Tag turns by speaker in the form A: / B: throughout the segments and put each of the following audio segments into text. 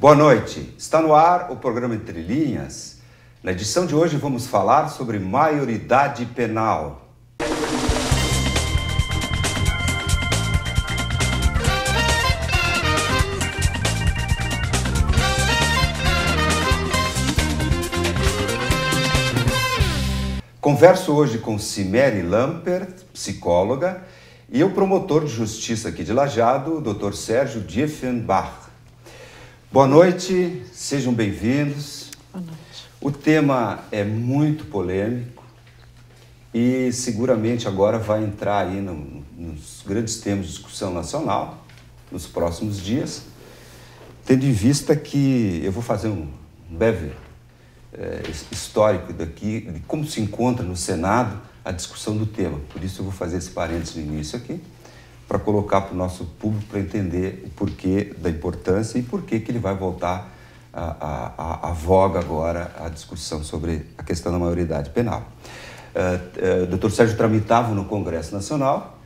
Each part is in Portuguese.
A: Boa noite, está no ar o programa Entre Linhas. Na edição de hoje vamos falar sobre maioridade penal. Converso hoje com Cimeri Lampert, psicóloga, e o promotor de justiça aqui de Lajeado, o Dr. Sérgio Dieffenbach. Boa noite, sejam bem-vindos.
B: Boa noite.
A: O tema é muito polêmico e seguramente agora vai entrar aí nos grandes temas de discussão nacional nos próximos dias, tendo em vista que eu vou fazer um breve histórico daqui, de como se encontra no Senado a discussão do tema. Por isso eu vou fazer esse parênteses no início aqui, para colocar para o nosso público para entender o porquê da importância e por que ele vai voltar à voga agora a discussão sobre a questão da maioridade penal. O Dr. Sérgio tramitava no Congresso Nacional,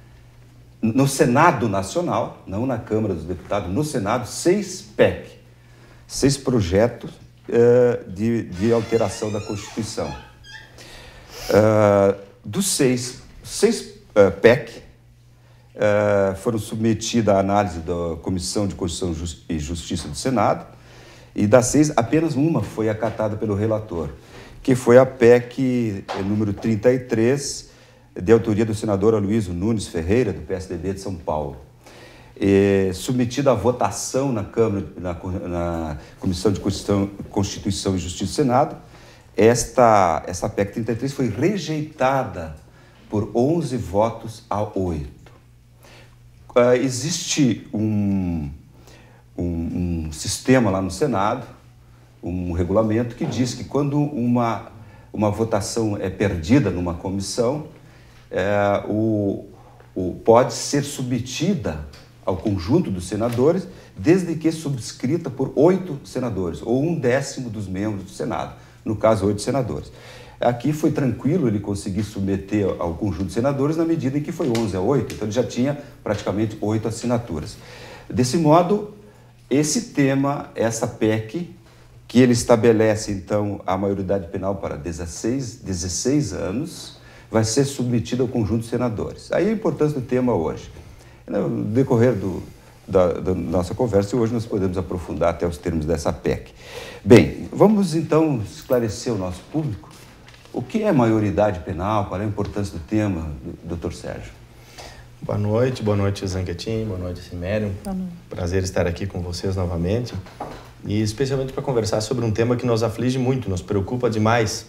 A: no Senado Nacional, não na Câmara dos Deputados, no Senado, 6 PEC, 6 projetos de alteração da Constituição. Dos 6 PEC, foram submetidas à análise da Comissão de Constituição e Justiça do Senado, e das 6, apenas uma foi acatada pelo relator, que foi a PEC número 33, de autoria do senador Aloysio Nunes Ferreira, do PSDB de São Paulo. Submetida à votação na Câmara, na Comissão de Constituição e Justiça do Senado, essa PEC 33 foi rejeitada por 11 votos a 8. Existe um sistema lá no Senado, um regulamento que diz que quando uma votação é perdida numa comissão, pode ser submetida ao conjunto dos senadores, desde que subscrita por 8 senadores, ou 1/10 dos membros do Senado, no caso 8 senadores. Aqui foi tranquilo ele conseguir submeter ao conjunto de senadores na medida em que foi 11 a 8, então ele já tinha praticamente 8 assinaturas. Desse modo, esse tema, essa PEC, que ele estabelece então a maioridade penal para 16 anos, vai ser submetida ao conjunto de senadores. Aí a importância do tema hoje. No decorrer da nossa conversa, hoje nós podemos aprofundar até os termos dessa PEC. Bem, vamos então esclarecer o nosso público. O que é maioridade penal? Qual é a importância do tema, Dr. Sérgio?
C: Boa noite Zanquetin, boa noite Cimeri. Prazer estar aqui com vocês novamente, e especialmente para conversar sobre um tema que nos aflige muito, nos preocupa demais.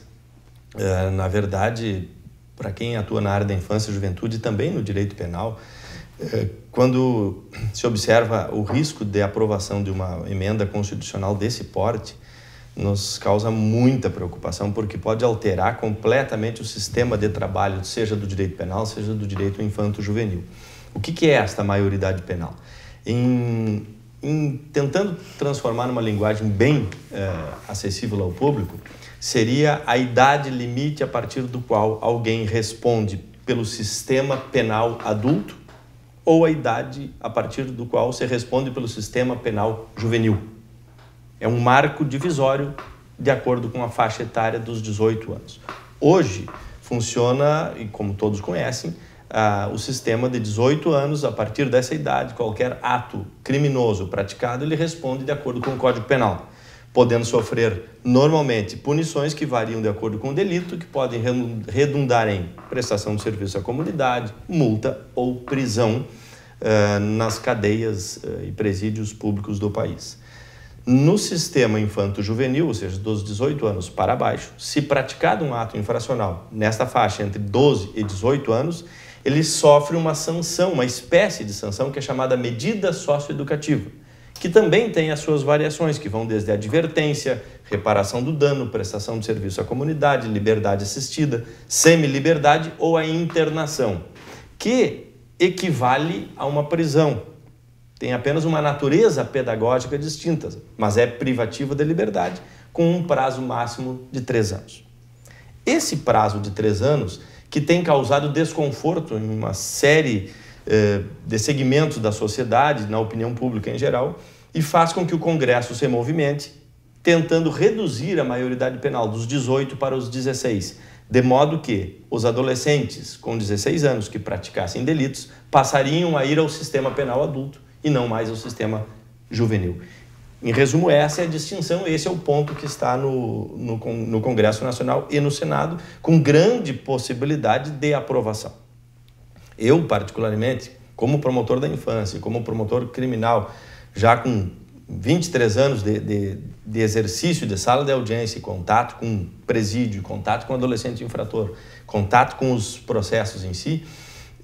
C: Na verdade, para quem atua na área da infância e juventude, também no direito penal, quando se observa o risco de aprovação de uma emenda constitucional desse porte, nos causa muita preocupação, porque pode alterar completamente o sistema de trabalho, seja do direito penal, seja do direito infanto-juvenil. O que é esta maioridade penal? Tentando transformar numa linguagem bem acessível ao público, seria a idade limite a partir do qual alguém responde pelo sistema penal adulto, ou a idade a partir do qual se responde pelo sistema penal juvenil. É um marco divisório de acordo com a faixa etária dos 18 anos. Hoje funciona, e como todos conhecem, o sistema de 18 anos. A partir dessa idade, qualquer ato criminoso praticado, ele responde de acordo com o Código Penal, podendo sofrer normalmente punições que variam de acordo com o delito, que podem redundar em prestação de serviço à comunidade, multa ou prisão nas cadeias e presídios públicos do país. No sistema infanto-juvenil, ou seja, dos 18 anos para baixo, se praticado um ato infracional nesta faixa entre 12 e 18 anos, ele sofre uma sanção, uma espécie de sanção que é chamada medida socioeducativa, que também tem as suas variações, que vão desde a advertência, reparação do dano, prestação de serviço à comunidade, liberdade assistida, semi-liberdade ou a internação, que equivale a uma prisão. Tem apenas uma natureza pedagógica distinta, mas é privativa da liberdade, com um prazo máximo de 3 anos. Esse prazo de 3 anos, que tem causado desconforto em uma série de segmentos da sociedade, na opinião pública em geral, e faz com que o Congresso se movimente, tentando reduzir a maioridade penal dos 18 para os 16, de modo que os adolescentes com 16 anos que praticassem delitos passariam a ir ao sistema penal adulto e não mais ao sistema juvenil. Em resumo, essa é a distinção, esse é o ponto que está no Congresso Nacional e no Senado, com grande possibilidade de aprovação. Eu, particularmente, como promotor da infância, como promotor criminal, já com 23 anos de exercício de sala de audiência, contato com presídio, contato com adolescente infrator, contato com os processos em si,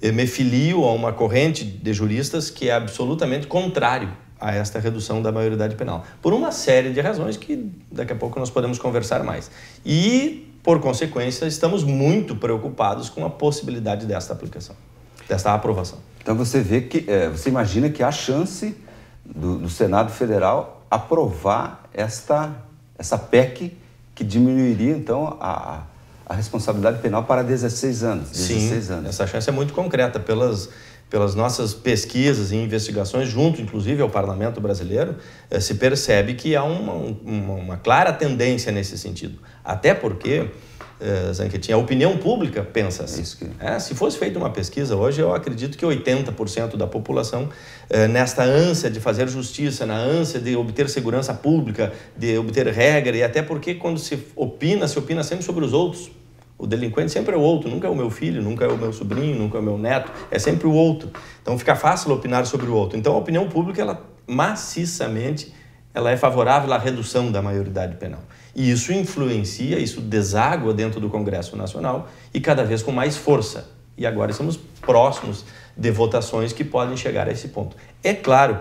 C: eu me filio a uma corrente de juristas que é absolutamente contrário a esta redução da maioridade penal, por uma série de razões que daqui a pouco nós podemos conversar mais. E, por consequência, estamos muito preocupados com a possibilidade desta aplicação, desta aprovação.
A: Então você vê que, você imagina que há chance do Senado Federal aprovar essa PEC que diminuiria, então, a responsabilidade penal para 16 anos. 16
C: Sim,
A: anos.
C: Essa chance é muito concreta pelas nossas pesquisas e investigações, junto, inclusive, ao Parlamento brasileiro, se percebe que há uma clara tendência nesse sentido. Até porque, Zanquetin, a opinião pública pensa assim. Se fosse feita uma pesquisa hoje, eu acredito que 80% da população, nesta ânsia de fazer justiça, na ânsia de obter segurança pública, de obter regra, e até porque quando se opina sempre sobre os outros. O delinquente sempre é o outro, nunca é o meu filho, nunca é o meu sobrinho, nunca é o meu neto, é sempre o outro. Então fica fácil opinar sobre o outro. Então a opinião pública, ela maciçamente, ela é favorável à redução da maioridade penal. E isso influencia, isso deságua dentro do Congresso Nacional e cada vez com mais força. E agora estamos próximos de votações que podem chegar a esse ponto. É claro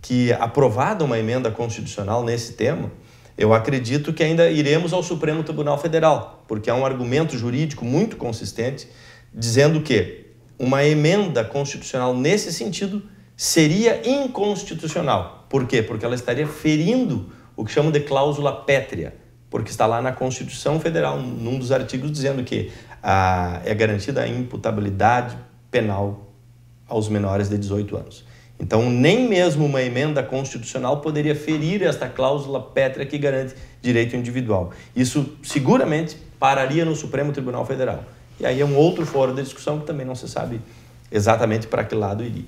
C: que, aprovada uma emenda constitucional nesse tema, eu acredito que ainda iremos ao Supremo Tribunal Federal, porque há um argumento jurídico muito consistente dizendo que uma emenda constitucional nesse sentido seria inconstitucional. Por quê? Porque ela estaria ferindo o que chamam de cláusula pétrea, porque está lá na Constituição Federal, num dos artigos, dizendo que é garantida a imputabilidade penal aos menores de 18 anos. Então, nem mesmo uma emenda constitucional poderia ferir esta cláusula pétrea que garante direito individual. Isso seguramente pararia no Supremo Tribunal Federal. E aí é um outro fórum de discussão que também não se sabe exatamente para que lado iria.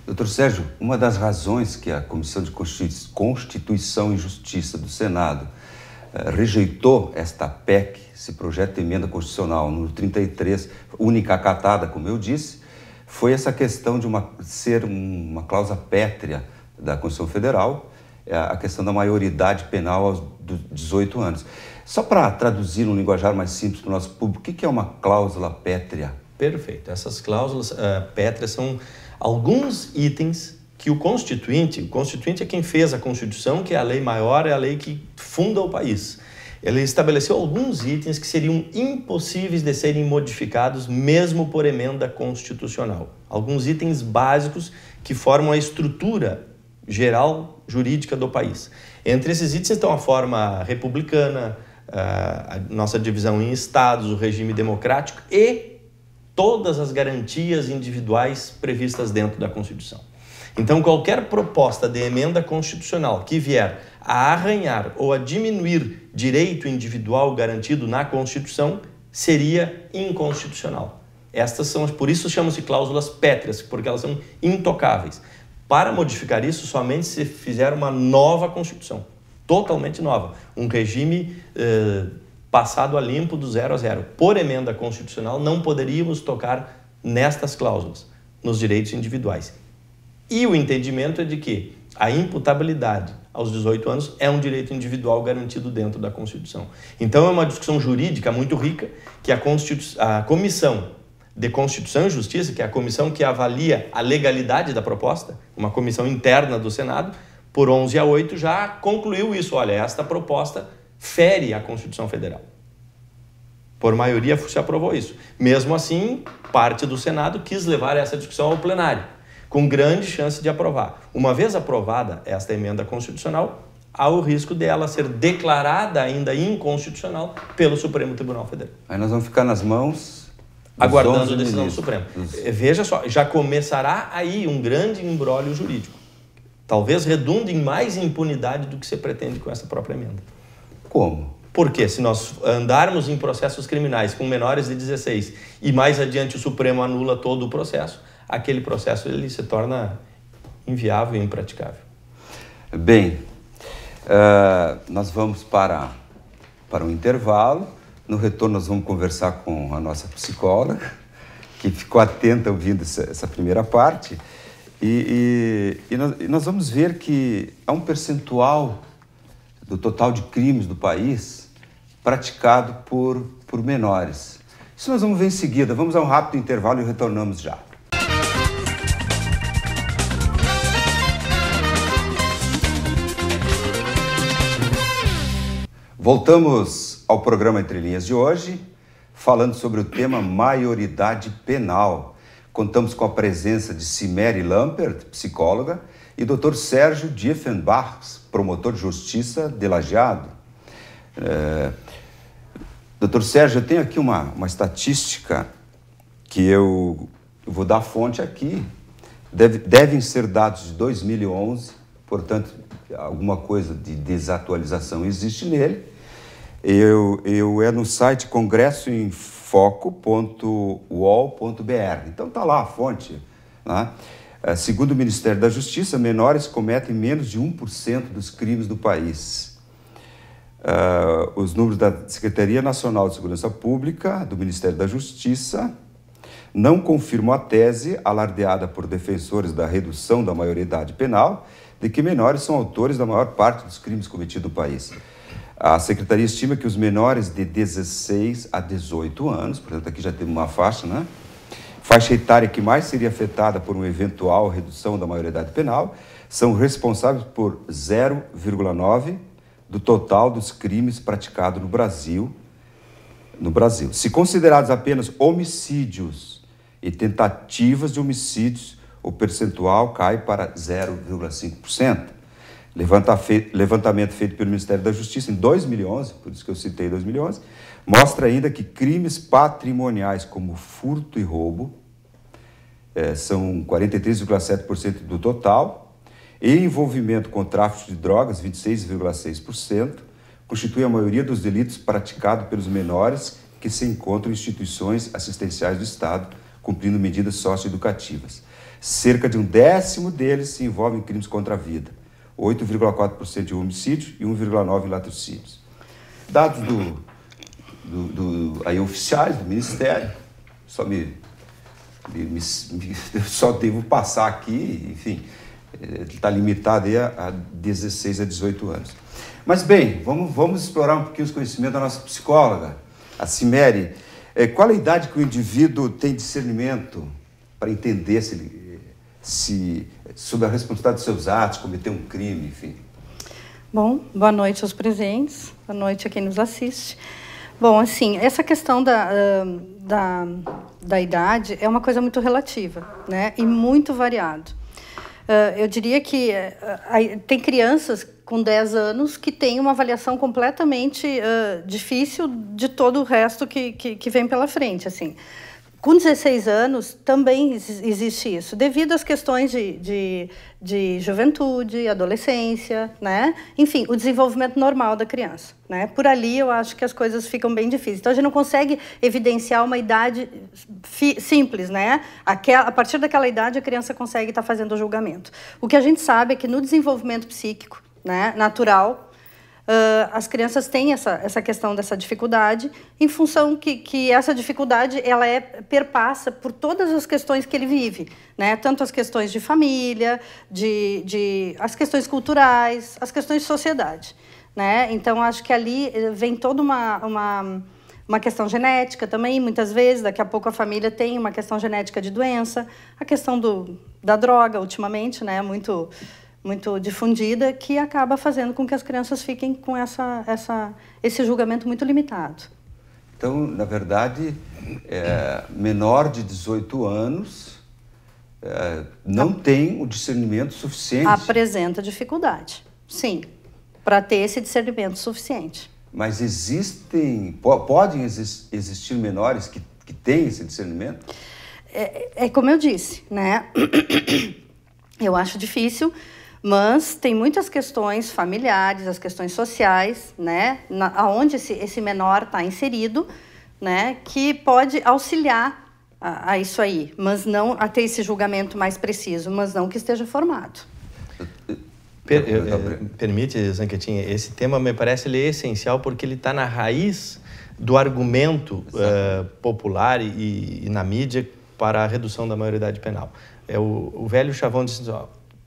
A: Doutor Sérgio, uma das razões que a Comissão de Constituição e Justiça do Senado rejeitou esta PEC, esse projeto de emenda constitucional número 33, única acatada, como eu disse, foi essa questão de ser uma cláusula pétrea da Constituição Federal, a questão da maioridade penal aos 18 anos. Só para traduzir num linguajar mais simples para o nosso público, o que é uma cláusula pétrea?
C: Perfeito. Essas cláusulas pétreas são alguns itens que o Constituinte é quem fez a Constituição, que é a lei maior, é a lei que funda o país. Ele estabeleceu alguns itens que seriam impossíveis de serem modificados mesmo por emenda constitucional. Alguns itens básicos que formam a estrutura geral jurídica do país. Entre esses itens estão a forma republicana, a nossa divisão em estados, o regime democrático e todas as garantias individuais previstas dentro da Constituição. Então, qualquer proposta de emenda constitucional que vier a arranhar ou a diminuir direito individual garantido na Constituição seria inconstitucional. Por isso chamam-se cláusulas pétreas, porque elas são intocáveis. Para modificar isso, somente se fizer uma nova Constituição, totalmente nova, um regime passado a limpo do 0 a 0. Por emenda constitucional, não poderíamos tocar nestas cláusulas, nos direitos individuais. E o entendimento é de que a imputabilidade aos 18 anos é um direito individual garantido dentro da Constituição. Então é uma discussão jurídica muito rica que a Comissão de Constituição e Justiça, que é a comissão que avalia a legalidade da proposta, uma comissão interna do Senado, por 11 a 8 já concluiu isso. Olha, esta proposta fere a Constituição Federal. Por maioria se aprovou isso. Mesmo assim, parte do Senado quis levar essa discussão ao plenário, com grande chance de aprovar. Uma vez aprovada esta emenda constitucional, há o risco dela ser declarada ainda inconstitucional pelo Supremo Tribunal Federal.
A: Aí nós vamos ficar nas mãos
C: aguardando a decisão do Supremo. Veja só, já começará aí um grande imbróglio jurídico. Talvez redunde em mais impunidade do que se pretende com essa própria emenda.
A: Como?
C: Porque se nós andarmos em processos criminais com menores de 16 e mais adiante o Supremo anula todo o processo, aquele processo ele se torna inviável e impraticável.
A: Bem, nós vamos para um intervalo. No retorno nós vamos conversar com a nossa psicóloga, que ficou atenta ouvindo essa primeira parte. E nós vamos ver que há um percentual do total de crimes do país praticado por menores. Isso nós vamos ver em seguida. Vamos a um rápido intervalo e retornamos já. Voltamos ao programa Entre Linhas de hoje, falando sobre o tema maioridade penal. Contamos com a presença de Cimeri Lampert, psicóloga, e Dr. Sérgio Dieffenbach, promotor de justiça de Lajeado. Dr. Sérgio, eu tenho aqui uma estatística que eu vou dar a fonte aqui. Devem ser dados de 2011, portanto, alguma coisa de desatualização existe nele. É no site congressoemfoco.uol.br. Então está lá a fonte. Né? Segundo o Ministério da Justiça, menores cometem menos de 1% dos crimes do país. Os números da Secretaria Nacional de Segurança Pública, do Ministério da Justiça, não confirmam a tese alardeada por defensores da redução da maioridade penal de que menores são autores da maior parte dos crimes cometidos no país. A Secretaria estima que os menores de 16 a 18 anos, portanto aqui já temos uma faixa, né? Faixa etária que mais seria afetada por uma eventual redução da maioridade penal, são responsáveis por 0,9% do total dos crimes praticados no Brasil. Se considerados apenas homicídios e tentativas de homicídios, o percentual cai para 0,5%. Levantamento feito pelo Ministério da Justiça em 2011, por isso que eu citei 2011, mostra ainda que crimes patrimoniais como furto e roubo são 43,7% do total, e envolvimento com tráfico de drogas, 26,6%, constitui a maioria dos delitos praticados pelos menores que se encontram em instituições assistenciais do Estado, cumprindo medidas socioeducativas. Cerca de 1/10 deles se envolvem em crimes contra a vida, 8,4% de homicídio e 1,9% em latrocínios. Dados aí oficiais do Ministério, só devo passar aqui, enfim, está limitado aí a 16 a 18 anos. Mas bem, vamos explorar um pouquinho os conhecimentos da nossa psicóloga, a Cimeri. Qual a idade que o indivíduo tem discernimento para entender sobre a responsabilidade dos seus atos, cometer um crime, enfim?
B: Bom, boa noite aos presentes, boa noite a quem nos assiste. Bom, assim, essa questão da idade é uma coisa muito relativa, né? E muito variado. Eu diria que tem crianças com 10 anos que têm uma avaliação completamente difícil de todo o resto que vem pela frente, assim. Com 16 anos, também existe isso, devido às questões de juventude, adolescência, né? Enfim, o desenvolvimento normal da criança, né? Por ali, eu acho que as coisas ficam bem difíceis. Então, a gente não consegue evidenciar uma idade simples, né? A partir daquela idade, a criança consegue estar fazendo o julgamento. O que a gente sabe é que no desenvolvimento psíquico, né, natural, as crianças têm essa questão dessa dificuldade, em função que essa dificuldade ela perpassa por todas as questões que ele vive, né? Tanto as questões de família, as questões culturais, as questões de sociedade, né? Então, acho que ali vem toda uma questão genética também, muitas vezes. Daqui a pouco a família tem uma questão genética de doença, a questão da droga, ultimamente, né? Muito difundida, que acaba fazendo com que as crianças fiquem com esse julgamento muito limitado.
A: Então, na verdade, menor de 18 anos não tem o discernimento suficiente.
B: Apresenta dificuldade, sim, para ter esse discernimento suficiente.
A: Mas podem existir menores que que tem esse discernimento?
B: É como eu disse, né? Eu acho difícil, mas tem muitas questões familiares, as questões sociais, né? Aonde esse menor está inserido, né? Que pode auxiliar a isso aí, mas não a ter esse julgamento mais preciso, mas não que esteja formado.
C: Permite, Zanquetin, esse tema me parece ele é essencial porque ele está na raiz do argumento popular e na mídia para a redução da maioridade penal. O velho chavão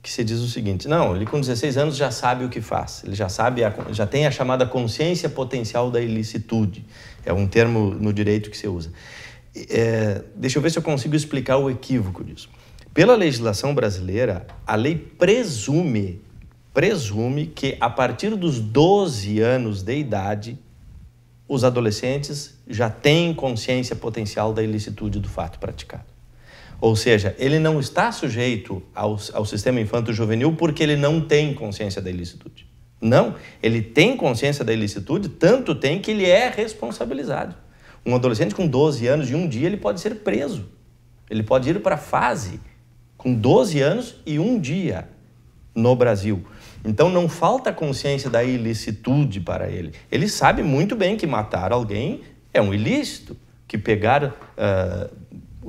C: que se diz o seguinte: não, ele com 16 anos já sabe o que faz, ele já tem a chamada consciência potencial da ilicitude, é um termo no direito que se usa. Deixa eu ver se eu consigo explicar o equívoco disso. Pela legislação brasileira, a lei presume que a partir dos 12 anos de idade, os adolescentes já têm consciência potencial da ilicitude do fato praticado. Ou seja, ele não está sujeito ao sistema infanto-juvenil porque ele não tem consciência da ilicitude. Não, ele tem consciência da ilicitude, tanto tem que ele é responsabilizado. Um adolescente com 12 anos, e um dia, ele pode ser preso. Ele pode ir para a fase com 12 anos e um dia no Brasil. Então, não falta consciência da ilicitude para ele. Ele sabe muito bem que matar alguém é um ilícito, que pegar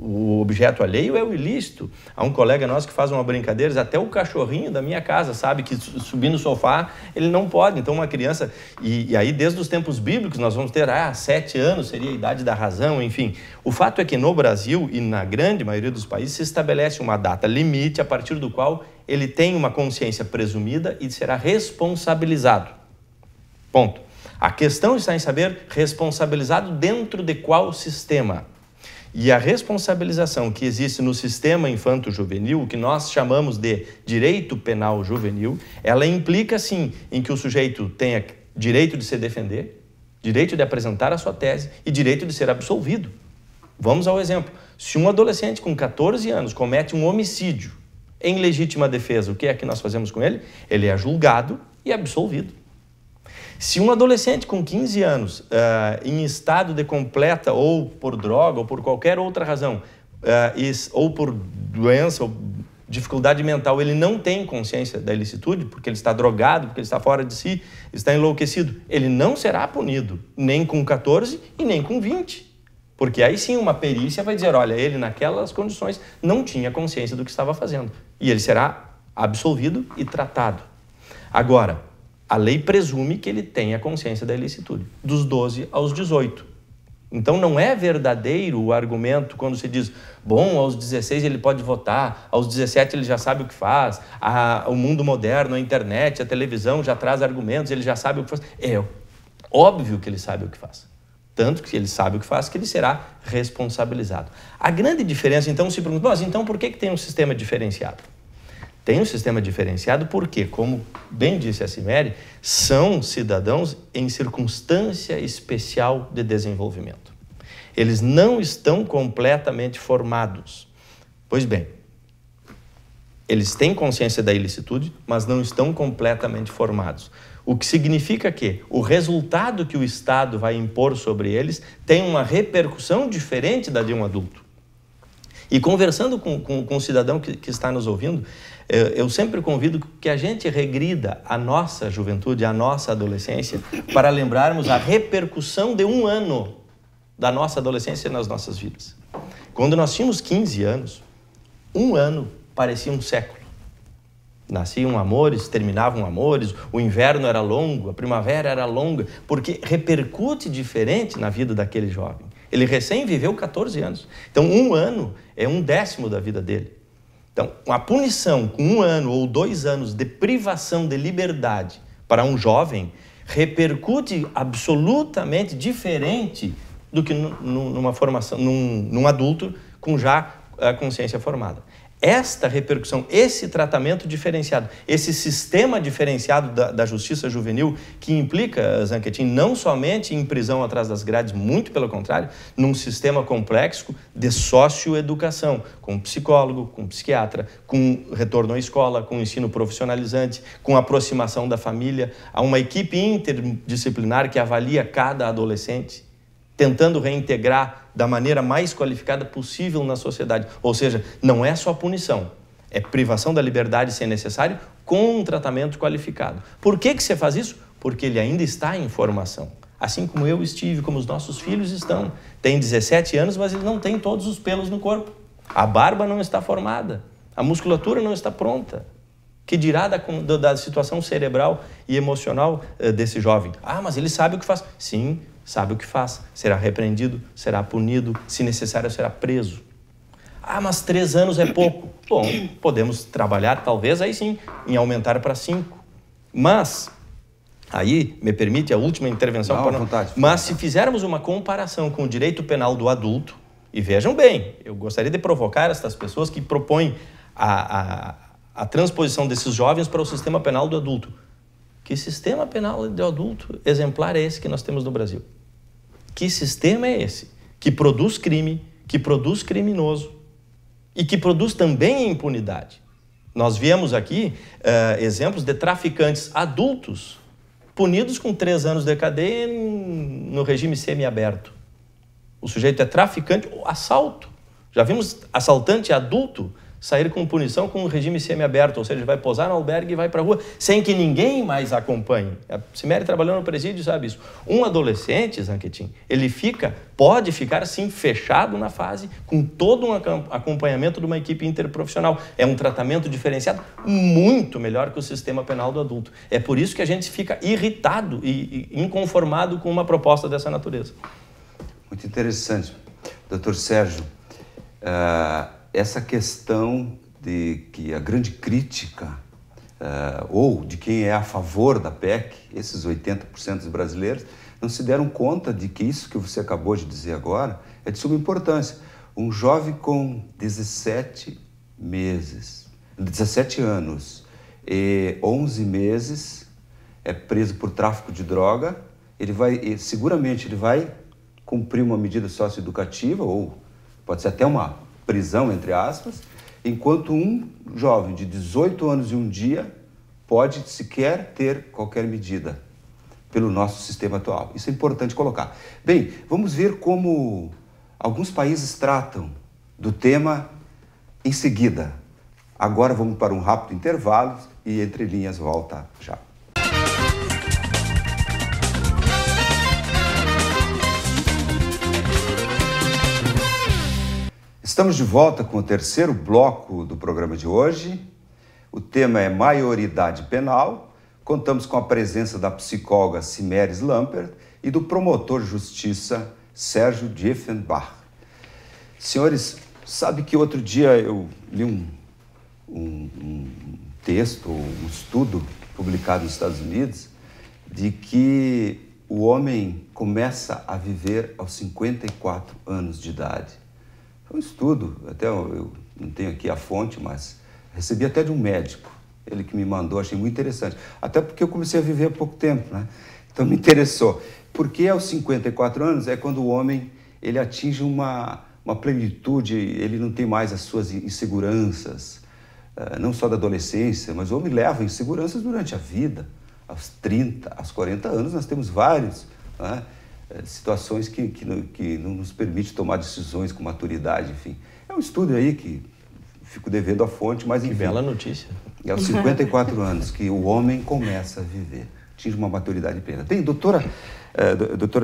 C: o objeto alheio é o ilícito. Há um colega nosso que faz uma brincadeira, diz, até o cachorrinho da minha casa sabe que subir no sofá ele não pode. Então, uma criança... E aí, desde os tempos bíblicos, nós vamos ter 7 anos, seria a idade da razão, enfim. O fato é que no Brasil e na grande maioria dos países se estabelece uma data limite a partir do qual ele tem uma consciência presumida e será responsabilizado. Ponto. A questão está em saber responsabilizado dentro de qual sistema. E a responsabilização que existe no sistema infanto-juvenil, que nós chamamos de direito penal juvenil, ela implica, sim, em que o sujeito tenha direito de se defender, direito de apresentar a sua tese e direito de ser absolvido. Vamos ao exemplo. Se um adolescente com 14 anos comete um homicídio em legítima defesa, o que é que nós fazemos com ele? Ele é julgado e absolvido. Se um adolescente com 15 anos, em estado de completa, ou por droga, ou por qualquer outra razão, ou por doença, ou dificuldade mental, ele não tem consciência da ilicitude, porque ele está drogado, porque ele está fora de si, está enlouquecido, ele não será punido, nem com 14 e nem com 20. Porque aí sim uma perícia vai dizer, olha, ele naquelas condições não tinha consciência do que estava fazendo. E ele será absolvido e tratado. Agora, a lei presume que ele tenha consciência da ilicitude, dos 12 aos 18. Então, não é verdadeiro o argumento quando se diz, bom, aos 16 ele pode votar, aos 17 ele já sabe o que faz, o mundo moderno, a internet, a televisão já traz argumentos, ele já sabe o que faz. É óbvio que ele sabe o que faz. Tanto que ele sabe o que faz, que ele será responsabilizado. A grande diferença, então, se pergunta, mas então por que tem um sistema diferenciado? Tem um sistema diferenciado porque, como bem disse a Cimeri, são cidadãos em circunstância especial de desenvolvimento. Eles não estão completamente formados. Pois bem, eles têm consciência da ilicitude, mas não estão completamente formados. O que significa que o resultado que o Estado vai impor sobre eles tem uma repercussão diferente da de um adulto. E conversando com o cidadão que está nos ouvindo, eu sempre convido que a gente regrida a nossa juventude, a nossa adolescência, para lembrarmos a repercussão de um ano da nossa adolescência nas nossas vidas. Quando nós tínhamos 15 anos, um ano parecia um século. Nasciam amores, terminavam amores, o inverno era longo, a primavera era longa, porque repercute diferente na vida daquele jovem. Ele recém viveu 14 anos. Então, um ano é 1/10 da vida dele. Então, a punição com 1 ano ou 2 anos de privação de liberdade para um jovem repercute absolutamente diferente do que numa formação, num adulto com já a consciência formada. Esta repercussão, esse tratamento diferenciado, esse sistema diferenciado da justiça juvenil, que implica, Zanquetin, não somente em prisão atrás das grades, muito pelo contrário, num sistema complexo de socioeducação, com psicólogo, com psiquiatra, com retorno à escola, com ensino profissionalizante, com aproximação da família, a uma equipe interdisciplinar que avalia cada adolescente. tentando reintegrar da maneira mais qualificada possível na sociedade. Ou seja, não é só punição, é privação da liberdade se necessário com um tratamento qualificado. Por que você faz isso? Porque ele ainda está em formação. Assim como eu estive, como os nossos filhos estão. Tem 17 anos, mas ele não tem todos os pelos no corpo. A barba não está formada, a musculatura não está pronta. Que dirá da situação cerebral e emocional desse jovem? Ah, mas ele sabe o que faz. Sim, sabe o que faz. Será repreendido, será punido, se necessário será preso. Ah, mas 3 anos é pouco. Bom, podemos trabalhar, talvez, aí sim, em aumentar para 5. Mas, aí, me permite a última intervenção.
A: Não, à vontade.
C: Mas se fizermos uma comparação com o direito penal do adulto, e vejam bem, eu gostaria de provocar estas pessoas que propõem a transposição desses jovens para o sistema penal do adulto. Que sistema penal do adulto exemplar é esse que nós temos no Brasil? Que sistema é esse? Que produz crime, que produz criminoso e que produz também impunidade. Nós viemos aqui exemplos de traficantes adultos punidos com 3 anos de cadeia no regime semiaberto. O sujeito é traficante ou assalto. Já vimos assaltante adulto sair com punição com um regime semiaberto, ou seja, ele vai posar no albergue e vai para a rua sem que ninguém mais acompanhe. A Cimeri trabalhou no presídio, sabe isso. Um adolescente, Zanquetin, ele pode ficar sim fechado na fase com todo um acompanhamento de uma equipe interprofissional. É um tratamento diferenciado muito melhor que o sistema penal do adulto. É por isso que a gente fica irritado e inconformado com uma proposta dessa natureza.
A: Muito interessante. Doutor Sérgio, essa questão de que a grande crítica, ou de quem é a favor da PEC, esses 80% dos brasileiros, não se deram conta de que isso que você acabou de dizer agora é de suma importância. Um jovem com 17 anos e 11 meses é preso por tráfico de droga, seguramente ele vai cumprir uma medida socioeducativa, ou pode ser até uma prisão, entre aspas, enquanto um jovem de 18 anos e um dia pode sequer ter qualquer medida pelo nosso sistema atual. Isso é importante colocar. Bem, vamos ver como alguns países tratam do tema em seguida. Agora vamos para um rápido intervalo e Entre Linhas volta já. Estamos de volta com o terceiro bloco do programa de hoje. O tema é maioridade penal. Contamos com a presença da psicóloga Cimeri Lampert e do promotor de justiça Sérgio Dieffenbach. Senhores, sabe que outro dia eu li um texto, um estudo publicado nos Estados Unidos, de que o homem começa a viver aos 54 anos de idade. Foi um estudo, até eu não tenho aqui a fonte, mas recebi até de um médico, ele que me mandou, achei muito interessante. Até porque eu comecei a viver há pouco tempo, né? Então me interessou. Porque aos 54 anos é quando o homem ele atinge uma plenitude, ele não tem mais as suas inseguranças, não só da adolescência, mas o homem leva inseguranças durante a vida. Aos 30, aos 40 anos nós temos vários, né, situações que não nos permitem tomar decisões com maturidade, enfim. É um estudo aí que fico devendo a fonte, mas enfim.
C: Que bela notícia.
A: É aos 54 anos que o homem começa a viver, atinge uma maturidade plena. Bem, doutora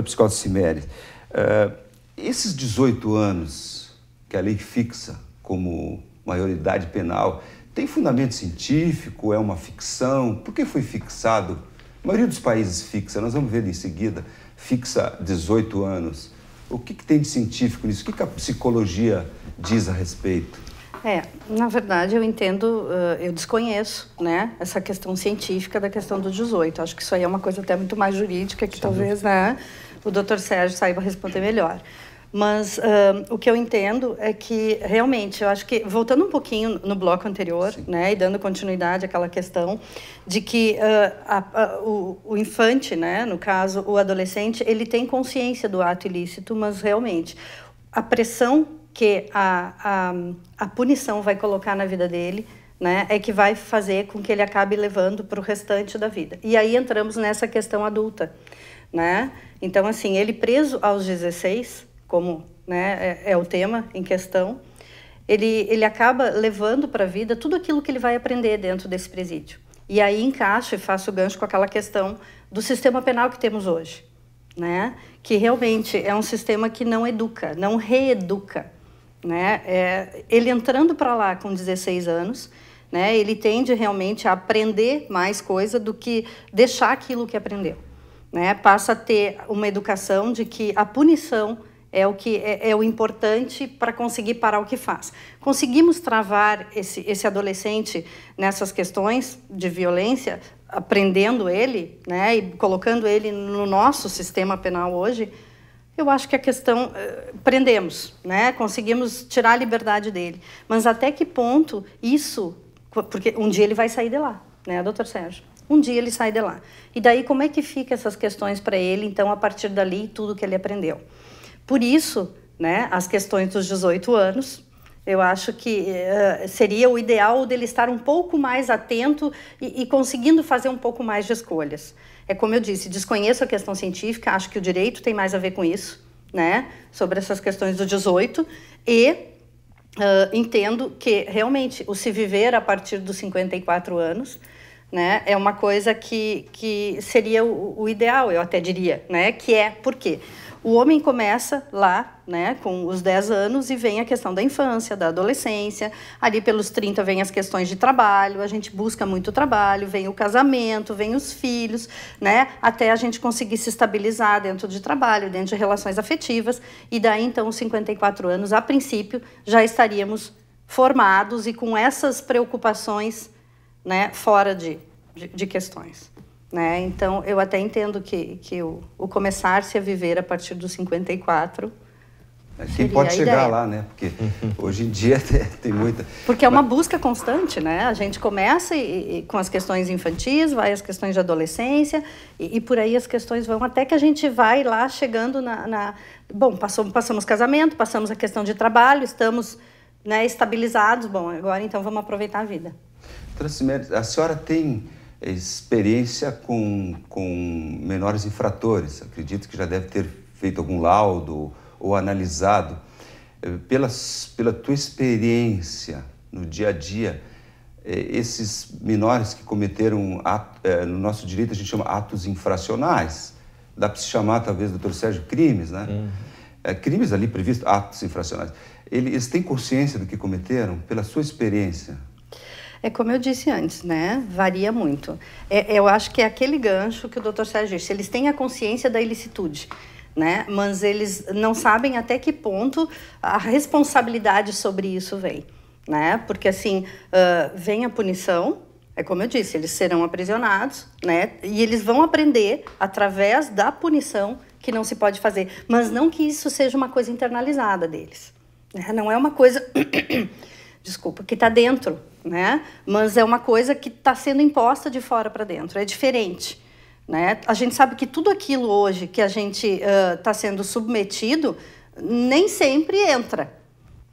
A: psicóloga Cimeri, esses 18 anos que a lei fixa como maioridade penal, tem fundamento científico? É uma ficção? Por que foi fixado? A maioria dos países fixa, nós vamos ver em seguida, fixa 18 anos. O que tem de científico nisso? O que a psicologia diz a respeito?
B: Na verdade, eu entendo, eu desconheço, né, essa questão científica da questão dos 18. Acho que isso aí é uma coisa até muito mais jurídica, que talvez, né, o doutor Sérgio saiba responder melhor. Mas o que eu entendo é que, realmente, eu acho que, voltando um pouquinho no bloco anterior, né, e dando continuidade àquela questão de que o infante, né, no caso, o adolescente, ele tem consciência do ato ilícito, mas, realmente, a pressão que a punição vai colocar na vida dele, né, é que vai fazer com que ele acabe levando para o restante da vida. E aí entramos nessa questão adulta, né? Então, assim, ele preso aos 16, como, né, é o tema em questão, ele acaba levando para a vida tudo aquilo que ele vai aprender dentro desse presídio. E aí encaixo e faço o gancho com aquela questão do sistema penal que temos hoje, né? Que realmente é um sistema que não educa, não reeduca, né? Ele entrando para lá com 16 anos, né, ele tende realmente a aprender mais coisa do que deixar aquilo que aprendeu, né? Passa a ter uma educação de que a punição é o que é o importante para conseguir parar o que faz. Conseguimos travar esse adolescente nessas questões de violência, aprendendo ele, né, e colocando ele no nosso sistema penal hoje. Eu acho que a questão prendemos, né, conseguimos tirar a liberdade dele, mas até que ponto isso, porque um dia ele vai sair de lá, né, doutor Sérgio? Um dia ele sai de lá. E daí como é que fica essas questões para ele, então, a partir dali, tudo que ele aprendeu? Por isso, né, as questões dos 18 anos, eu acho que seria o ideal dele estar um pouco mais atento e conseguindo fazer um pouco mais de escolhas. É como eu disse, desconheço a questão científica, acho que o direito tem mais a ver com isso, né, sobre essas questões do 18, e entendo que, realmente, o se viver a partir dos 54 anos, né, é uma coisa que seria o ideal, eu até diria, né, que é, por quê? O homem começa lá, né, com os 10 anos e vem a questão da infância, da adolescência, ali pelos 30 vem as questões de trabalho, a gente busca muito trabalho, vem o casamento, vem os filhos, né, até a gente conseguir se estabilizar dentro de trabalho, dentro de relações afetivas, e daí então os 54 anos, a princípio, já estaríamos formados e com essas preocupações, né, fora de questões. Né? Então, eu até entendo que o começar-se a viver a partir dos 54...
A: Quem pode chegar lá, né? Porque hoje em dia tem muita...
B: Porque é uma busca constante, né? A gente começa com as questões infantis, vai às questões de adolescência, e por aí as questões vão até que a gente vai lá chegando Bom, passamos casamento, passamos a questão de trabalho, estamos, né, estabilizados. Bom, agora então vamos aproveitar a vida.
A: A senhora tem experiência com menores infratores, acredito que já deve ter feito algum laudo ou analisado. Pela tua experiência no dia a dia, esses menores que cometeram, no nosso direito a gente chama atos infracionais, dá para se chamar talvez, doutor Sérgio, crimes, né? Crimes ali previstos, atos infracionais. Eles têm consciência do que cometeram pela sua experiência?
B: É como eu disse antes, né? Varia muito. Eu acho que é aquele gancho que o doutor Sérgio disse. Eles têm a consciência da ilicitude, né? Mas eles não sabem até que ponto a responsabilidade sobre isso vem, né? Porque, assim, vem a punição, é como eu disse, eles serão aprisionados, né? E eles vão aprender, através da punição, que não se pode fazer. Mas não que isso seja uma coisa internalizada deles, né? Não é uma coisa... Desculpa, que está dentro, né? Mas é uma coisa que está sendo imposta de fora para dentro, é diferente, né? A gente sabe que tudo aquilo hoje que a gente está sendo submetido nem sempre entra,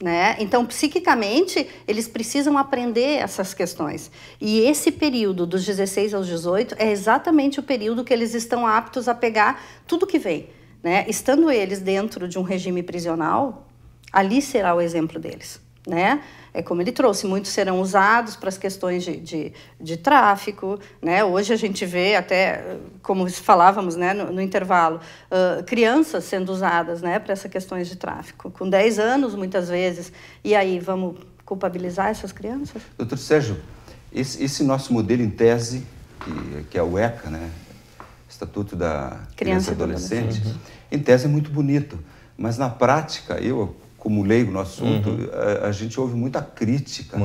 B: né? Então, psiquicamente, eles precisam aprender essas questões. E esse período dos 16 aos 18 é exatamente o período que eles estão aptos a pegar tudo que vem, né? Estando eles dentro de um regime prisional, ali será o exemplo deles, né? É como ele trouxe, muitos serão usados para as questões de tráfico, né? Hoje a gente vê até, como falávamos, né, no intervalo, crianças sendo usadas, né, para essas questões de tráfico, com 10 anos muitas vezes. E aí, vamos culpabilizar essas crianças?
A: Doutor Sérgio, esse nosso modelo em tese, que é o ECA, né, Estatuto da Criança e Adolescente, em tese é muito bonito, mas na prática, como leigo no assunto, a gente ouve muita crítica,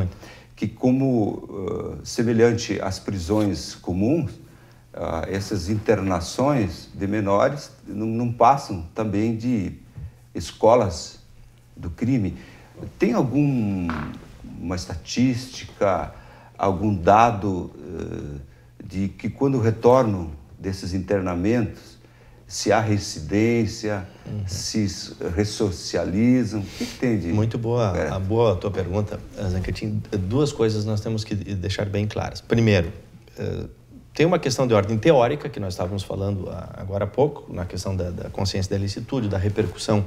A: que como semelhante às prisões comuns, essas internações de menores não passam também de escolas do crime. Tem alguma estatística, algum dado de que quando retornam desses internamentos, se há reincidência, se ressocializam? O que tem de...
C: Muito boa, boa a tua pergunta, Zanquetin. Duas coisas nós temos que deixar bem claras. Primeiro, Tem uma questão de ordem teórica, que nós estávamos falando agora há pouco, na questão da consciência da ilicitude, da repercussão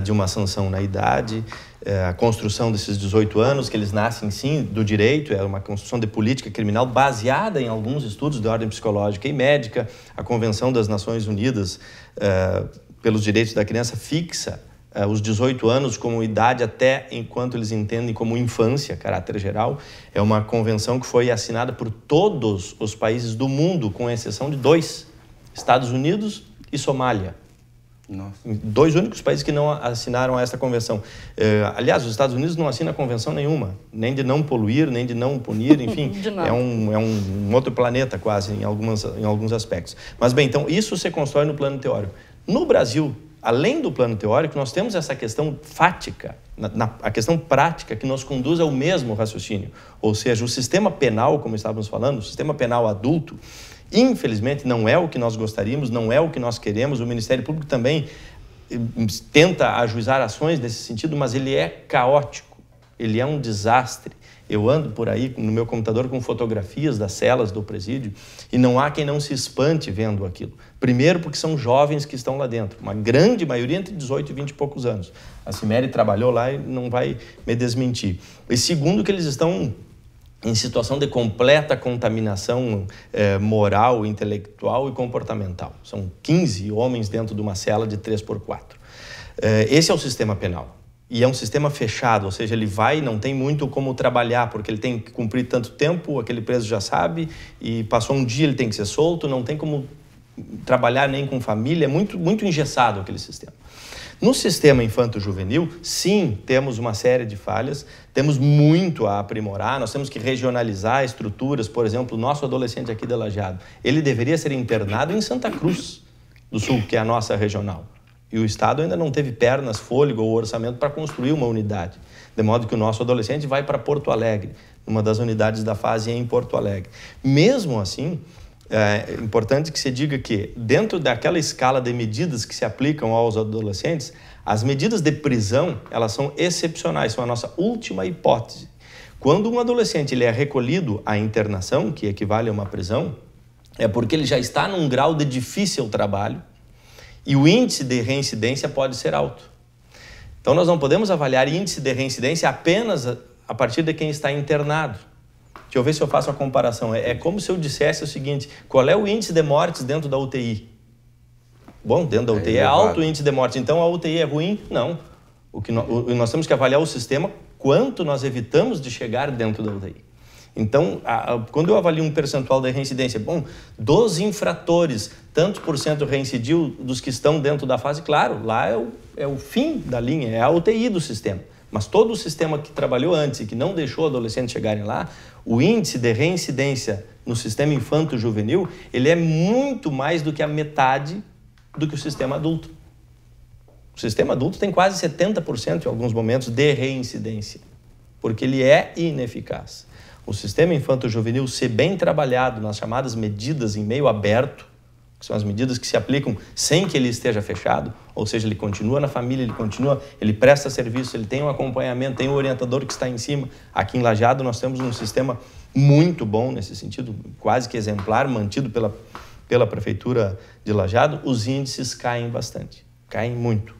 C: de uma sanção na idade, a construção desses 18 anos, que eles nascem, sim, do direito, é uma construção de política criminal baseada em alguns estudos de ordem psicológica e médica. A Convenção das Nações Unidas pelos Direitos da Criança fixa os 18 anos como idade até enquanto eles entendem como infância, caráter geral. É uma convenção que foi assinada por todos os países do mundo, com exceção de 2, Estados Unidos e Somália.
A: Nossa.
C: 2 únicos países que não assinaram essa convenção. Aliás, os Estados Unidos não assinam convenção nenhuma, nem de não poluir, nem de não punir, enfim, é um outro planeta quase em alguns aspectos. Mas bem, então isso se constrói no plano teórico. No Brasil, além do plano teórico, nós temos essa questão fática, a questão prática que nos conduz ao mesmo raciocínio. Ou seja, o sistema penal, como estávamos falando, o sistema penal adulto, infelizmente não é o que nós gostaríamos, não é o que nós queremos. O Ministério Público também tenta ajuizar ações nesse sentido, mas ele é caótico, ele é um desastre. Eu ando por aí no meu computador com fotografias das celas do presídio e não há quem não se espante vendo aquilo. Primeiro porque são jovens que estão lá dentro, uma grande maioria entre 18 e 20 e poucos anos. A Cimeri trabalhou lá e não vai me desmentir. E segundo que eles estão em situação de completa contaminação moral, intelectual e comportamental. São 15 homens dentro de uma cela de 3x4. Esse é o sistema penal. E é um sistema fechado, ou seja, ele não tem muito como trabalhar, porque ele tem que cumprir tanto tempo, aquele preso já sabe, e passou um dia ele tem que ser solto, não tem como trabalhar nem com família, é muito engessado aquele sistema. No sistema infanto-juvenil, sim, temos uma série de falhas, temos muito a aprimorar, nós temos que regionalizar estruturas. Por exemplo, o nosso adolescente aqui de Lajeado, ele deveria ser internado em Santa Cruz do Sul, que é a nossa regional. E o Estado ainda não teve pernas, fôlego ou orçamento para construir uma unidade. De modo que o nosso adolescente vai para Porto Alegre, uma das unidades da fase em Porto Alegre. Mesmo assim, é importante que se diga que, dentro daquela escala de medidas que se aplicam aos adolescentes, as medidas de prisão, elas são excepcionais, são a nossa última hipótese. Quando um adolescente ele é recolhido à internação, que equivale a uma prisão, é porque ele já está num grau de difícil trabalho, e o índice de reincidência pode ser alto. Então, nós não podemos avaliar índice de reincidência apenas a partir de quem está internado. Deixa eu ver se eu faço a comparação. É como se eu dissesse o seguinte: qual é o índice de mortes dentro da UTI? Bom, dentro da UTI é alto o índice de mortes, então a UTI é ruim? Não. Nós temos que avaliar o sistema, quanto nós evitamos de chegar dentro da UTI. Então, quando eu avalio um percentual de reincidência, bom, dos infratores, tantos por cento reincidiu dos que estão dentro da fase, claro, lá é o fim da linha, é a UTI do sistema. Mas todo o sistema que trabalhou antes e que não deixou adolescentes chegarem lá, o índice de reincidência no sistema infanto-juvenil, ele é muito mais do que a metade do que o sistema adulto. O sistema adulto tem quase 70% em alguns momentos de reincidência, porque ele é ineficaz. O sistema infanto-juvenil, se bem trabalhado nas chamadas medidas em meio aberto, que são as medidas que se aplicam sem que ele esteja fechado, ou seja, ele continua na família, ele presta serviço, ele tem um acompanhamento, tem um orientador que está em cima. Aqui em Lajeado nós temos um sistema muito bom nesse sentido, quase que exemplar, mantido pela Prefeitura de Lajeado. Os índices caem bastante, caem muito.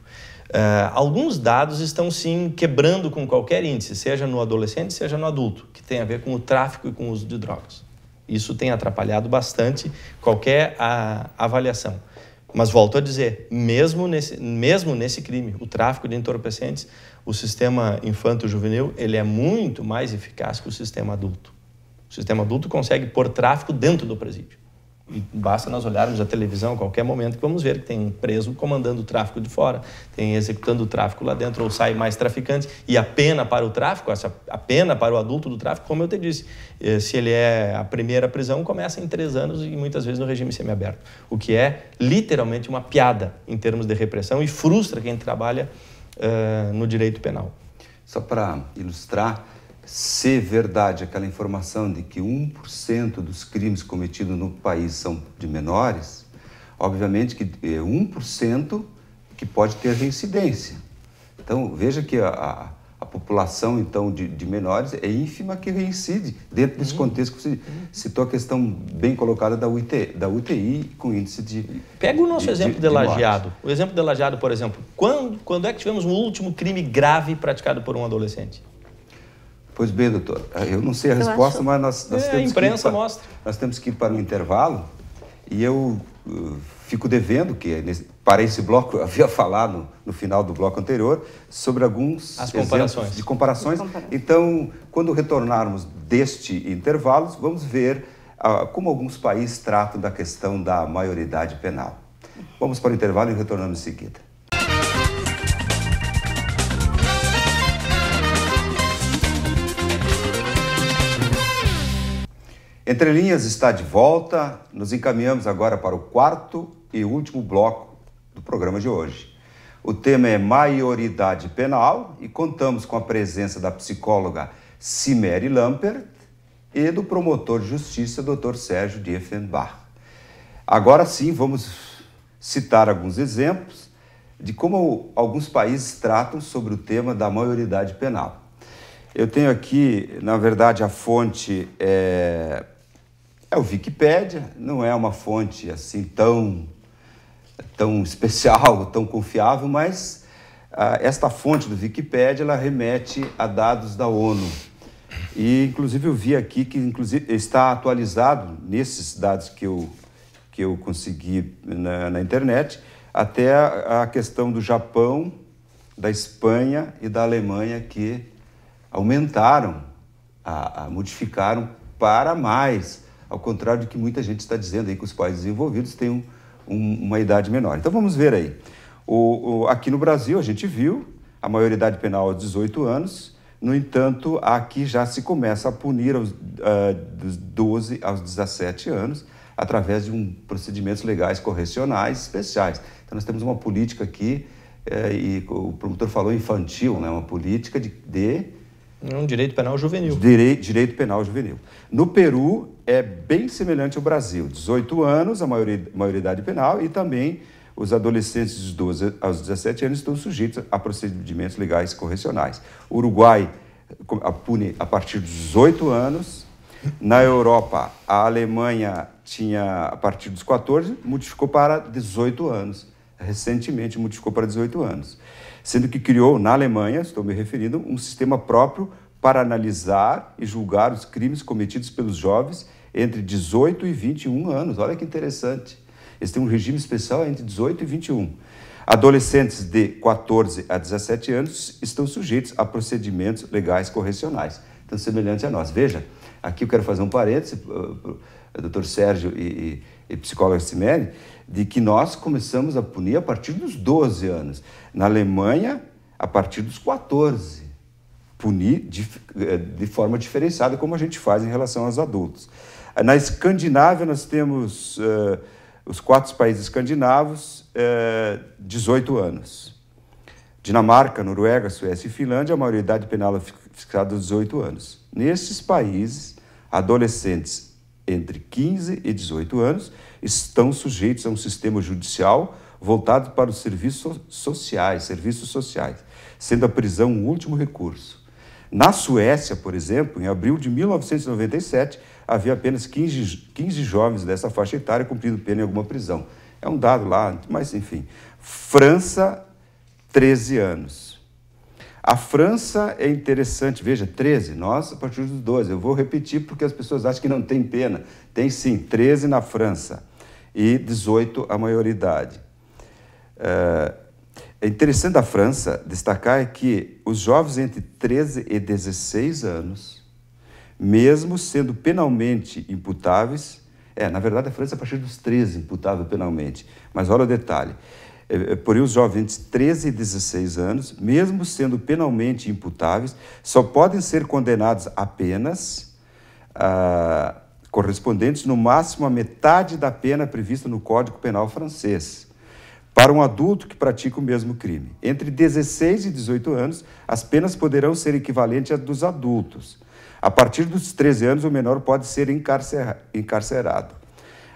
C: Alguns dados estão, sim, quebrando com qualquer índice, seja no adolescente, seja no adulto, que tem a ver com o tráfico e com o uso de drogas. Isso tem atrapalhado bastante qualquer avaliação. Mas volto a dizer, mesmo nesse crime, o tráfico de entorpecentes, o sistema infanto-juvenil, ele é muito mais eficaz que o sistema adulto. O sistema adulto consegue pôr tráfico dentro do presídio. E basta nós olharmos a televisão a qualquer momento que vamos ver que tem um preso comandando o tráfico de fora, tem executando o tráfico lá dentro, ou sai mais traficantes. E a pena para o tráfico, a pena para o adulto do tráfico, como eu te disse, se ele é a primeira prisão, começa em 3 anos e muitas vezes no regime semiaberto. O que é literalmente uma piada em termos de repressão e frustra quem trabalha no direito penal.
A: Só para ilustrar, se verdade aquela informação de que 1% dos crimes cometidos no país são de menores, obviamente que é 1% que pode ter reincidência. Então, veja que a população, então, de menores é ínfima que reincide dentro desse contexto que você citou a questão bem colocada da UTI com índice de...
C: Pega o nosso exemplo de Lajeado. O exemplo de Lajeado, por exemplo, quando é que tivemos um último crime grave praticado por um adolescente?
A: Pois bem, doutor, eu não sei a resposta, mas nós temos
C: a imprensa mostra.
A: Nós temos que ir para um intervalo e eu fico devendo que para esse bloco eu havia falado no final do bloco anterior sobre alguns exemplos de comparações. Então, quando retornarmos deste intervalo, vamos ver como alguns países tratam da questão da maioridade penal. Vamos para o intervalo e retornamos em seguida. Entre Linhas está de volta, nos encaminhamos agora para o quarto e último bloco do programa de hoje. O tema é maioridade penal e contamos com a presença da psicóloga Cimeri Lampert e do promotor de justiça, Dr. Sérgio Diefenbach. Agora sim, vamos citar alguns exemplos de como alguns países tratam sobre o tema da maioridade penal. Eu tenho aqui, na verdade, a fonte é o Wikipédia, não é uma fonte assim tão especial, tão confiável, mas esta fonte do Wikipédia ela remete a dados da ONU. E, inclusive, eu vi aqui que está atualizado nesses dados que eu consegui na internet, até a questão do Japão, da Espanha e da Alemanha, que aumentaram, modificaram para mais, ao contrário do que muita gente está dizendo aí, que os países desenvolvidos têm uma idade menor. Então vamos ver aí. Aqui no Brasil a gente viu a maioridade penal aos 18 anos, no entanto, aqui já se começa a punir dos 12 aos 17 anos, através de procedimentos legais correcionais especiais. Então nós temos uma política aqui, e o promotor falou infantil, né? Uma política de
C: um direito penal juvenil.
A: Direito penal juvenil. No Peru, é bem semelhante ao Brasil. 18 anos, a maioridade penal, e também os adolescentes dos 12 aos 17 anos estão sujeitos a procedimentos legais correcionais. O Uruguai pune a partir dos 18 anos. Na Europa, a Alemanha tinha a partir dos 14, modificou para 18 anos. Recentemente modificou para 18 anos. Sendo que criou, na Alemanha, estou me referindo, um sistema próprio para analisar e julgar os crimes cometidos pelos jovens entre 18 e 21 anos. Olha que interessante. Eles têm um regime especial entre 18 e 21. Adolescentes de 14 a 17 anos estão sujeitos a procedimentos legais correcionais. Então, semelhante a nós. Veja, aqui eu quero fazer um parêntese, Dr. Sérgio e psicóloga Cimeri, de que nós começamos a punir a partir dos 12 anos. Na Alemanha, a partir dos 14. Punir de forma diferenciada, como a gente faz em relação aos adultos. Na Escandinávia, nós temos os 4 países escandinavos, 18 anos. Dinamarca, Noruega, Suécia e Finlândia, a maioridade penal é fixada aos 18 anos. Nesses países, adolescentes entre 15 e 18 anos estão sujeitos a um sistema judicial voltado para os serviços sociais, sendo a prisão o último recurso. Na Suécia, por exemplo, em abril de 1997, havia apenas 15 jovens dessa faixa etária cumprindo pena em alguma prisão. É um dado lá, mas enfim. França, 13 anos. A França é interessante, veja, 13, nós a partir dos 12. Eu vou repetir porque as pessoas acham que não tem pena. Tem sim, 13 na França e 18 a maioridade. É interessante da França destacar é que os jovens entre 13 e 16 anos, mesmo sendo penalmente imputáveis, na verdade a França é a partir dos 13 imputável penalmente, mas olha o detalhe, porém os jovens entre 13 e 16 anos, mesmo sendo penalmente imputáveis, só podem ser condenados a penas correspondentes no máximo à metade da pena prevista no Código Penal francês, para um adulto que pratica o mesmo crime. Entre 16 e 18 anos, as penas poderão ser equivalentes às dos adultos. A partir dos 13 anos, o menor pode ser encarcerado.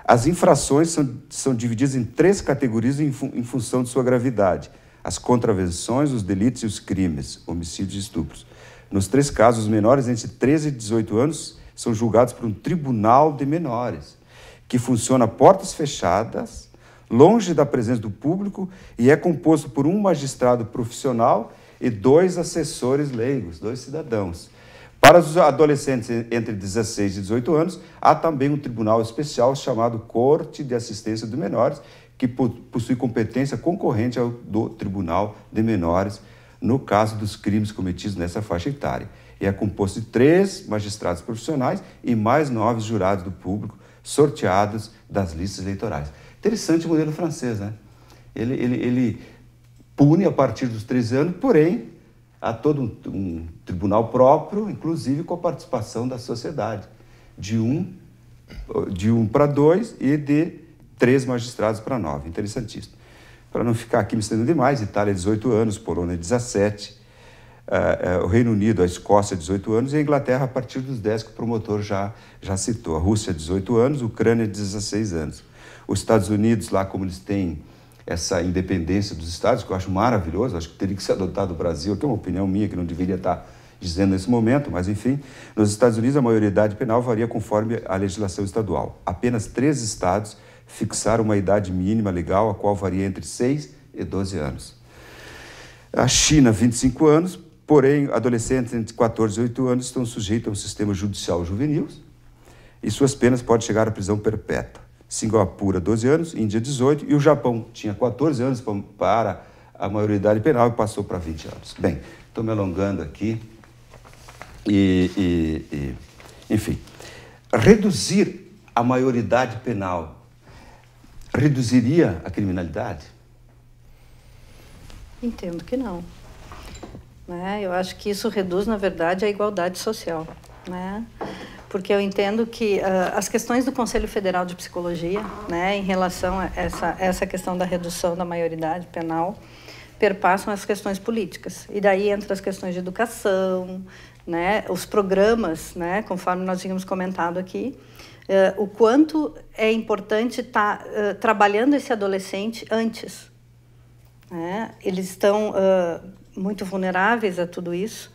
A: As infrações são divididas em 3 categorias em função de sua gravidade. as contravenções, os delitos e os crimes, homicídios e estupros. Nos 3 casos, os menores entre 13 e 18 anos são julgados por um tribunal de menores, que funciona a portas fechadas, longe da presença do público, e é composto por um magistrado profissional e 2 assessores leigos, 2 cidadãos. Para os adolescentes entre 16 e 18 anos, há também um tribunal especial chamado Corte de Assistência dos Menores, que possui competência concorrente ao do Tribunal de Menores, no caso dos crimes cometidos nessa faixa etária. E é composto de 3 magistrados profissionais e mais 9 jurados do público, sorteados das listas eleitorais. Interessante o modelo francês, né? Ele pune a partir dos 13 anos, porém, há todo um tribunal próprio, inclusive com a participação da sociedade, de 1 para 2 e de 3 magistrados para 9. Interessantíssimo. Para não ficar aqui me estendendo demais, Itália 18 anos, Polônia 17, o Reino Unido, a Escócia 18 anos e a Inglaterra a partir dos 10 que o promotor já citou. A Rússia 18 anos, a Ucrânia 16 anos. Os Estados Unidos, lá como eles têm essa independência dos estados, que eu acho maravilhoso, acho que teria que ser adotado no Brasil, que é uma opinião minha que não deveria estar dizendo nesse momento, mas enfim, nos Estados Unidos a maioridade penal varia conforme a legislação estadual. Apenas 3 estados fixaram uma idade mínima legal, a qual varia entre 6 e 12 anos. A China, 25 anos, porém, adolescentes entre 14 e 18 anos estão sujeitos a um sistema judicial juvenil e suas penas podem chegar à prisão perpétua. Singapura, 12 anos, Índia, 18, e o Japão tinha 14 anos para a maioridade penal e passou para 20 anos. Bem, estou me alongando aqui enfim, reduzir a maioridade penal reduziria a criminalidade?
B: Entendo que não. Né? Eu acho que isso reduz, na verdade, a igualdade social. Né? Porque eu entendo que as questões do Conselho Federal de Psicologia, né, em relação a essa questão da redução da maioridade penal, perpassam as questões políticas. E daí entra as questões de educação, né, os programas, né, conforme nós tínhamos comentado aqui, o quanto é importante estar trabalhando esse adolescente antes. Né? Eles estão muito vulneráveis a tudo isso.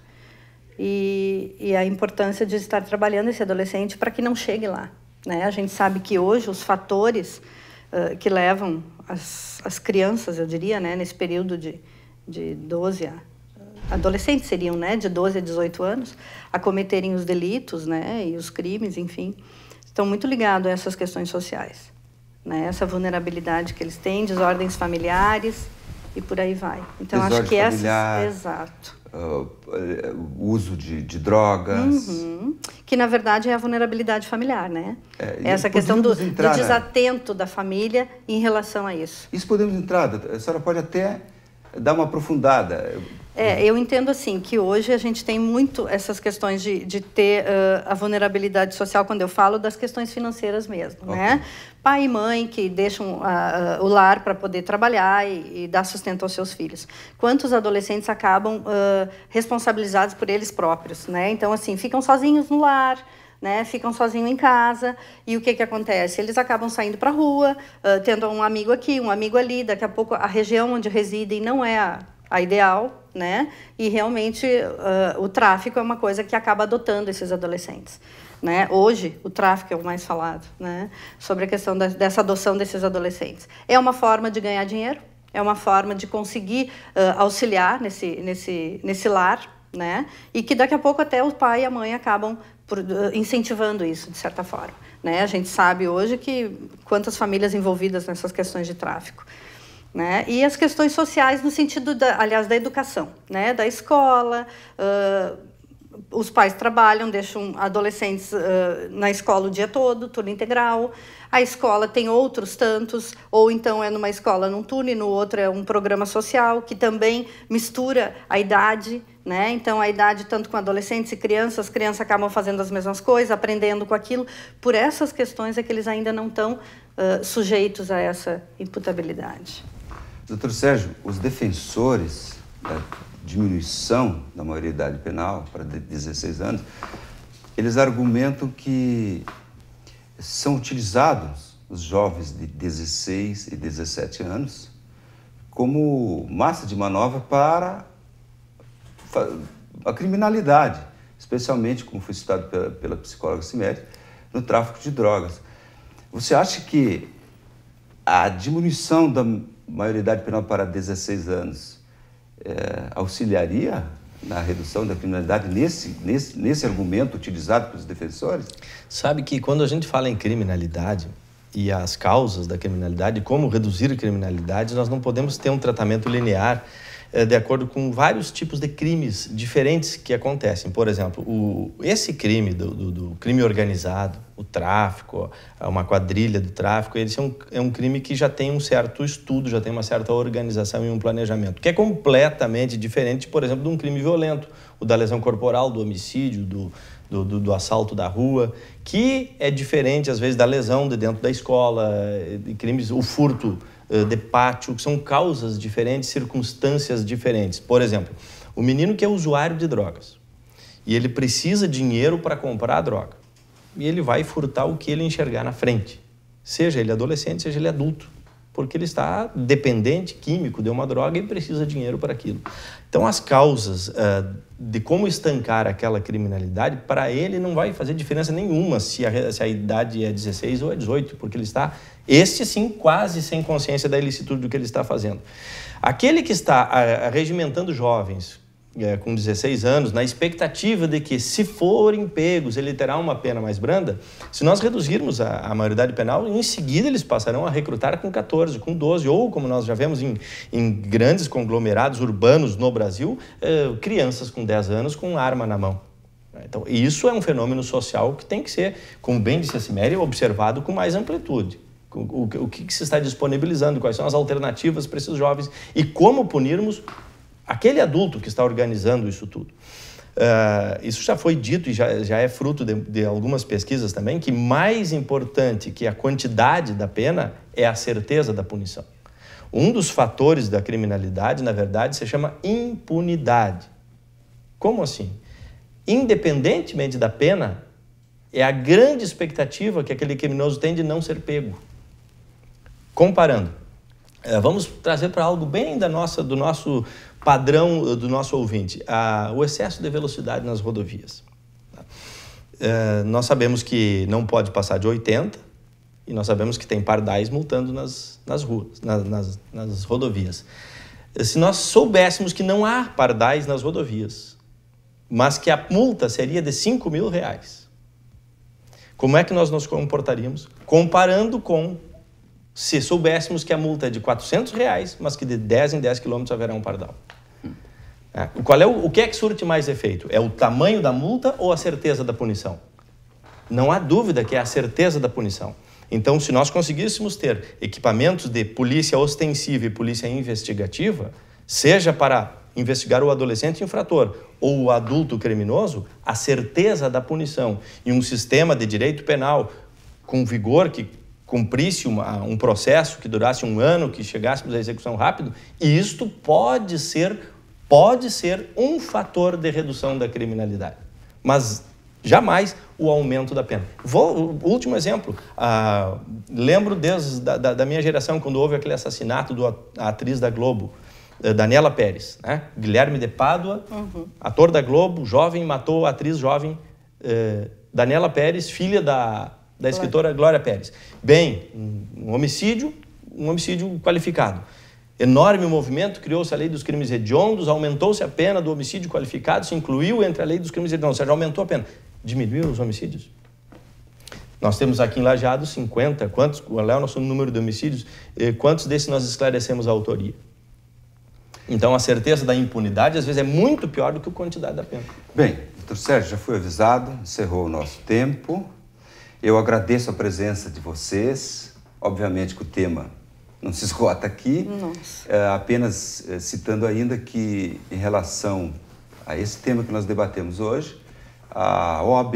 B: E a importância de estar trabalhando esse adolescente para que não chegue lá. Né? A gente sabe que hoje os fatores que levam as crianças, eu diria, né, nesse período de 12 a... adolescentes seriam, né, de 12 a 18 anos, a cometerem os delitos, né, e os crimes, enfim, estão muito ligados a essas questões sociais. Né? Essa vulnerabilidade que eles têm, desordens familiares e por aí vai. Então, acho que essa... Exato.
A: O uso de drogas.
B: Uhum. Que, na verdade, é a vulnerabilidade familiar, né? Essa questão do desatento da família em relação a isso.
A: Isso podemos entrar, a senhora pode até dar uma aprofundada.
B: Eu entendo assim, que hoje a gente tem muito essas questões de ter a vulnerabilidade social, quando eu falo das questões financeiras mesmo, okay. Né? Pai e mãe que deixam o lar para poder trabalhar e dar sustento aos seus filhos. Quantos adolescentes acabam responsabilizados por eles próprios, né? Então, assim, ficam sozinhos no lar, né? Ficam sozinhos em casa, e o que acontece? Eles acabam saindo para a rua, tendo um amigo aqui, um amigo ali, daqui a pouco a região onde residem não é a ideal, né? E realmente o tráfico é uma coisa que acaba adotando esses adolescentes. Né? Hoje, o tráfico é o mais falado, né? Sobre a questão dessa adoção desses adolescentes. É uma forma de ganhar dinheiro, é uma forma de conseguir auxiliar nesse lar, né? E que daqui a pouco até o pai e a mãe acabam incentivando isso, de certa forma. Né? A gente sabe hoje que quantas famílias envolvidas nessas questões de tráfico. Né? E as questões sociais no sentido, aliás, da educação, né? Da escola, os pais trabalham, deixam adolescentes na escola o dia todo, turno integral. A escola tem outros tantos, ou então é numa escola num turno e no outro é um programa social, que também mistura a idade, né? Então, a idade tanto com adolescentes e crianças, as crianças acabam fazendo as mesmas coisas, aprendendo com aquilo. Por essas questões é que eles ainda não estão sujeitos a essa imputabilidade.
A: Doutor Sérgio, os defensores da diminuição da maioridade penal para 16 anos, eles argumentam que são utilizados os jovens de 16 e 17 anos como massa de manobra para a criminalidade, especialmente, como foi citado pela psicóloga Siméria, no tráfico de drogas. Você acha que a diminuição da maioridade penal para 16 anos auxiliaria na redução da criminalidade nesse argumento utilizado pelos defensores?
C: Sabe que quando a gente fala em criminalidade e as causas da criminalidade, como reduzir a criminalidade, nós não podemos ter um tratamento linear de acordo com vários tipos de crimes diferentes que acontecem. Por exemplo, esse crime do crime organizado, o tráfico, uma quadrilha do tráfico, esse é um crime que já tem um certo estudo, já tem uma certa organização e um planejamento, que é completamente diferente, por exemplo, de um crime violento, o da lesão corporal, do homicídio, do assalto da rua, que é diferente, às vezes, da lesão de dentro da escola, de crimes, o furto de pátio, que são causas diferentes, circunstâncias diferentes. Por exemplo, o menino que é usuário de drogas e ele precisa de dinheiro para comprar a droga e ele vai furtar o que ele enxergar na frente, seja ele adolescente, seja ele adulto, porque ele está dependente químico de uma droga e precisa de dinheiro para aquilo. Então, as causas de como estancar aquela criminalidade, para ele não vai fazer diferença nenhuma se a idade é 16 ou é 18, porque ele está, sim, quase sem consciência da ilicitude do que ele está fazendo. Aquele que está regimentando jovens com 16 anos, na expectativa de que, se forem pegos, ele terá uma pena mais branda, se nós reduzirmos a maioridade penal, em seguida eles passarão a recrutar com 14, com 12, ou, como nós já vemos em grandes conglomerados urbanos no Brasil, crianças com 10 anos com arma na mão. Então, isso é um fenômeno social que tem que ser, como bem disse a Siméria, observado com mais amplitude. O que se está disponibilizando, quais são as alternativas para esses jovens e como punirmos aquele adulto que está organizando isso tudo. Isso já foi dito e já é fruto de algumas pesquisas também, que mais importante que a quantidade da pena é a certeza da punição. Um dos fatores da criminalidade, na verdade, se chama impunidade. Como assim? Independentemente da pena, é a grande expectativa que aquele criminoso tem de não ser pego. Comparando, vamos trazer para algo bem do nosso padrão do nosso ouvinte, o excesso de velocidade nas rodovias. Nós sabemos que não pode passar de 80 e nós sabemos que tem pardais multando nas ruas, nas rodovias. Se nós soubéssemos que não há pardais nas rodovias, mas que a multa seria de R$5.000, como é que nós nos comportaríamos? Comparando com se soubéssemos que a multa é de R$400, mas que de 10 em 10 quilômetros haverá um pardal. O que é que surte mais efeito? É o tamanho da multa ou a certeza da punição? Não há dúvida que é a certeza da punição. Então, se nós conseguíssemos ter equipamentos de polícia ostensiva e polícia investigativa, seja para investigar o adolescente infrator ou o adulto criminoso, a certeza da punição e um sistema de direito penal com vigor que cumprisse um processo que durasse 1 ano, que chegássemos à execução rápido, e isto pode ser um fator de redução da criminalidade, mas jamais o aumento da pena. Último exemplo, lembro da minha geração, quando houve aquele assassinato da atriz da Globo, Daniela Pérez, né? Guilherme de Pádua, ator da Globo, jovem, matou a atriz jovem Daniela Pérez, filha da escritora Glória Pérez. Bem, um homicídio qualificado. Enorme movimento, criou-se a lei dos crimes hediondos, aumentou-se a pena do homicídio qualificado, se incluiu entre a lei dos crimes hediondos, ou seja, aumentou a pena. Diminuiu os homicídios? Nós temos aqui em Lajeado 50, qual é o nosso número de homicídios? Quantos desses nós esclarecemos a autoria? Então, a certeza da impunidade, às vezes, é muito pior do que a quantidade da pena.
A: Bem, doutor Sérgio, já foi avisado, encerrou o nosso tempo. Eu agradeço a presença de vocês. Obviamente que o tema não se esgota aqui. Apenas citando ainda que, em relação a esse tema que nós debatemos hoje, a OAB,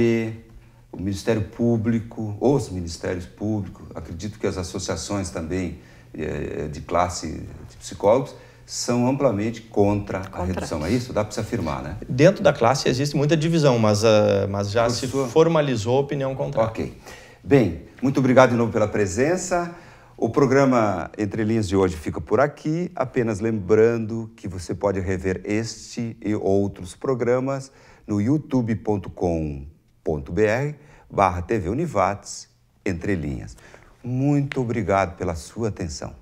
A: o Ministério Público, os Ministérios Públicos, acredito que as associações também de classe de psicólogos, são amplamente contra a redução. É isso? Dá para se afirmar, né?
C: Dentro da classe existe muita divisão, mas já formalizou a opinião contrária.
A: Ok. Bem, muito obrigado de novo pela presença. O programa Entre Linhas de hoje fica por aqui, apenas lembrando que você pode rever este e outros programas no youtube.com.br/TV Univates Entre Linhas. Muito obrigado pela sua atenção.